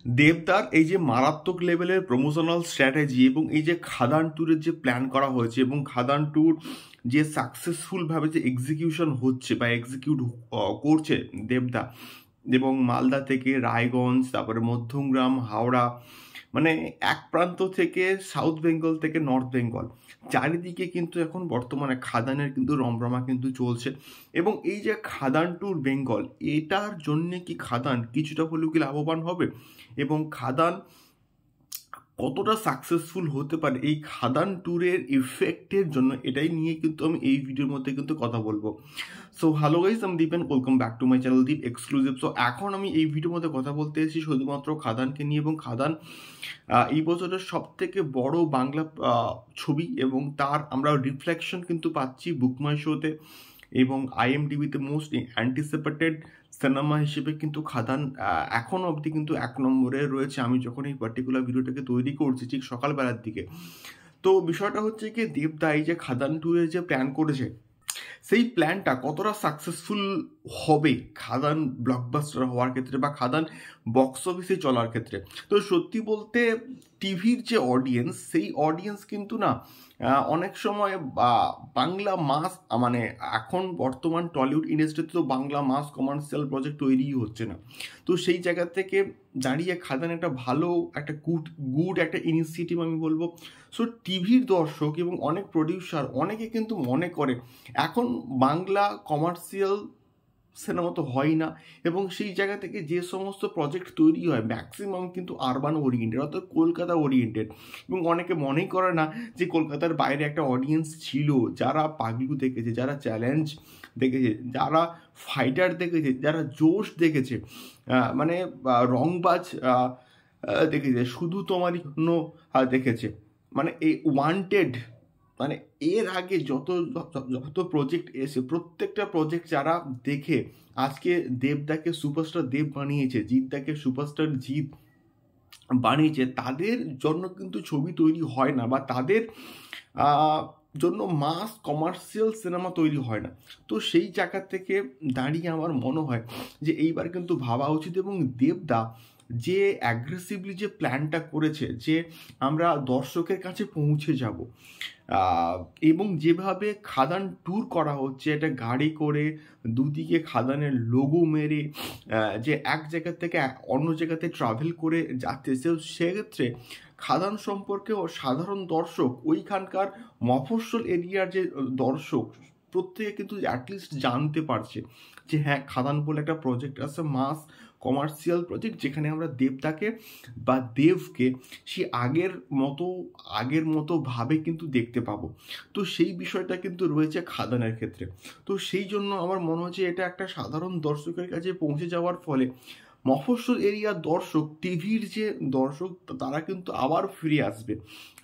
দেবদার এই যে মারাত্মক লেভেলের প্রমোশনাল স্ট্র্যাটেজি এবং এই যে খাদান ট্যুরের যে প্ল্যান করা হয়েছে এবং খাদান ট্যুর যে সাকসেসফুলভাবে যে এক্সিকিউশন হচ্ছে বা এক্সিকিউট করছে দেবদা, এবং মালদা থেকে রায়গঞ্জ, তারপরে মধ্যমগ্রাম, হাওড়া, মানে এক প্রান্ত থেকে সাউথ বেঙ্গল থেকে নর্থ বেঙ্গল, চারিদিকে কিন্তু এখন বর্তমানে খাদানের কিন্তু রমরমা কিন্তু চলছে। এবং এই যে খাদান ট্যুর বেঙ্গল, এটার জন্যে কি খাদান কিছুটা হলেও কি লাভবান হবে এবং খাদান কতটা সাকসেসফুল হতে পারে এই খাদান ট্যুরের ইফেক্টের জন্য, এটাই নিয়ে কিন্তু আমি এই ভিডিওর মধ্যে কিন্তু কথা বলবো। সো হ্যালো গাইস, আমি Deep and welcome back to my channel Deep exclusive. So এখন আমি এই ভিডিওর মধ্যে কথা বলতে এসেছি শুধুমাত্র খাদানকে নিয়ে, এবং খাদান এই বছরের সব থেকে বড় বাংলা ছবি, এবং তার আমরা রিফ্লেকশন কিন্তু পাচ্ছি বুকমাই শোতে এবং IMDb-তে মোস্ট অ্যান্টিসিপেটেড সিনেমা হিসেবে কিন্তু খাদান এখনও অবধি কিন্তু 1 নম্বরে রয়েছে। আমি যখন এই পার্টিকুলার ভিডিওটাকে তৈরি করছি ঠিক সকালবেলার দিকে, তো বিষয়টা হচ্ছে কি দেবদা এই যে খাদান ট্যুরের যে প্ল্যান করেছে, সেই প্ল্যানটা কতটা সাকসেসফুল হবে খাদান ব্লকবাস্টার হওয়ার ক্ষেত্রে বা খাদান বক্স অফিসে চলার ক্ষেত্রে। তো সত্যি বলতে টিভির যে অডিয়েন্স, সেই অডিয়েন্স কিন্তু না অনেক সময় বাংলা মাস, মানে এখন বর্তমান টলিউড ইন্ডাস্ট্রিতে তো বাংলা মাস কমার্শিয়াল প্রজেক্ট তৈরিই হচ্ছে না। তো সেই জায়গা থেকে দাঁড়িয়ে খাদান একটা ভালো একটা গুড একটা ইনিশিয়েটিভ আমি বলবো। সো টিভির দর্শক এবং অনেক প্রডিউসার অনেকে কিন্তু মনে করে এখন বাংলা কমার্শিয়াল সিনেমা তো হয় না, এবং সেই জায়গা থেকে যে সমস্ত প্রজেক্ট তৈরি হয় ম্যাক্সিমাম কিন্তু আরবান ওরিয়েন্টেড, অর্থাৎ কলকাতা ওরিয়েন্টেড। এবং অনেকে মনেই করে না যে কলকাতার বাইরে একটা অডিয়েন্স ছিল, যারা পাগলু দেখেছে, যারা চ্যালেঞ্জ দেখেছে, যারা ফাইটার দেখেছে, যারা জোশ দেখেছে, মানে রংবাজ দেখেছে, শুধু তোমারই জন্য দেখেছে, মানে এই ওয়ান্টেড, মানে এর আগে যত প্রজেক্ট এসে প্রত্যেকটা প্রজেক্ট যারা দেখে আজকে দেবদাকে সুপারস্টার দেব বানিয়েছে, জিৎদাকে সুপারস্টার জিৎ বানিয়েছে, তাদের জন্য কিন্তু ছবি তৈরি হয় না বা তাদের জন্য মাস কমার্শিয়াল সিনেমা তৈরি হয় না। তো সেই জায়গা থেকে দাঁড়িয়ে আমার মনে হয় যে এইবার কিন্তু ভাবা উচিত, এবং দেবদা যে অ্যাগ্রেসিভলি যে প্ল্যানটা করেছে যে আমরা দর্শকের কাছে পৌঁছে যাব, এবং যেভাবে খাদান ট্যুর করা হচ্ছে, এটা গাড়ি করে দুদিকে খাদানের লোগো মেরে যে এক জায়গা থেকে অন্য জায়গাতে ট্রাভেল করে যাচ্ছে, সেক্ষেত্রে খাদান সম্পর্কেও সাধারণ দর্শক, ওইখানকার মফস্বল এরিয়ার যে দর্শক, প্রত্যেকে কিন্তু অ্যাটলিস্ট জানতে পারছে যে হ্যাঁ, খাদান বলে একটা প্রজেক্ট আছে, মাস কমার্শিয়াল প্রজেক্ট, যেখানে আমরা দেবদাকে বা দেবকে সে আগের মতো ভাবে কিন্তু দেখতে পাবো। তো সেই বিষয়টা কিন্তু রয়েছে খাদানের ক্ষেত্রে। তো সেই জন্য আমার মনে হচ্ছে এটা একটা সাধারণ দর্শকের কাছে পৌঁছে যাওয়ার ফলে মফস্বল এরিয়ার দর্শক, টিভির যে দর্শক, তারা কিন্তু আবার ফিরে আসবে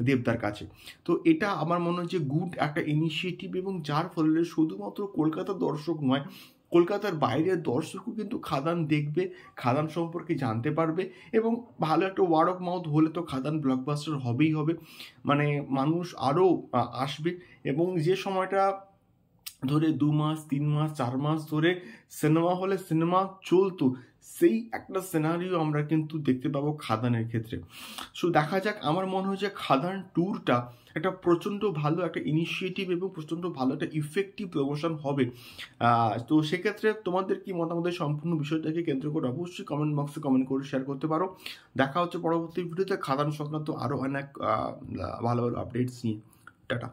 দেবদার কাছে। তো এটা আমার মনে হয় যে গুড একটা ইনিশিয়েটিভ, এবং যার ফলে শুধুমাত্র কলকাতার দর্শক নয়, কলকাতার বাইরের দর্শকও কিন্তু খাদান দেখবে, খাদান সম্পর্কে জানতে পারবে, এবং ভালো একটা ওয়ার্ড অফ মাউথ হলে তো খাদান ব্লকবাস্টার হবেই হবে, মানে মানুষ আরও আসবে। এবং যে সময়টা ধরে 2 মাস 3 মাস 4 মাস ধরে সিনেমা হলে সিনেমা চলতো, সেই একটা সিনারিও আমরা কিন্তু দেখতে পাবো খাদানের ক্ষেত্রে। সো দেখা যাক, আমার মনে হয় যে খাদান ট্যুরটা একটা প্রচণ্ড ভালো একটা ইনিশিয়েটিভ এবং প্রচণ্ড ভালো একটা ইফেক্টিভ প্রমোশন হবে। তো সেক্ষেত্রে তোমাদের কি মতামত সম্পূর্ণ বিষয়টাকে কেন্দ্র করে অবশ্যই কমেন্ট বক্সে কমেন্ট করে শেয়ার করতে পারো। দেখা হচ্ছে পরবর্তী ভিডিওতে খাদান সংক্রান্ত আরও অনেক ভালো ভালো আপডেটস নিয়ে। টাটা।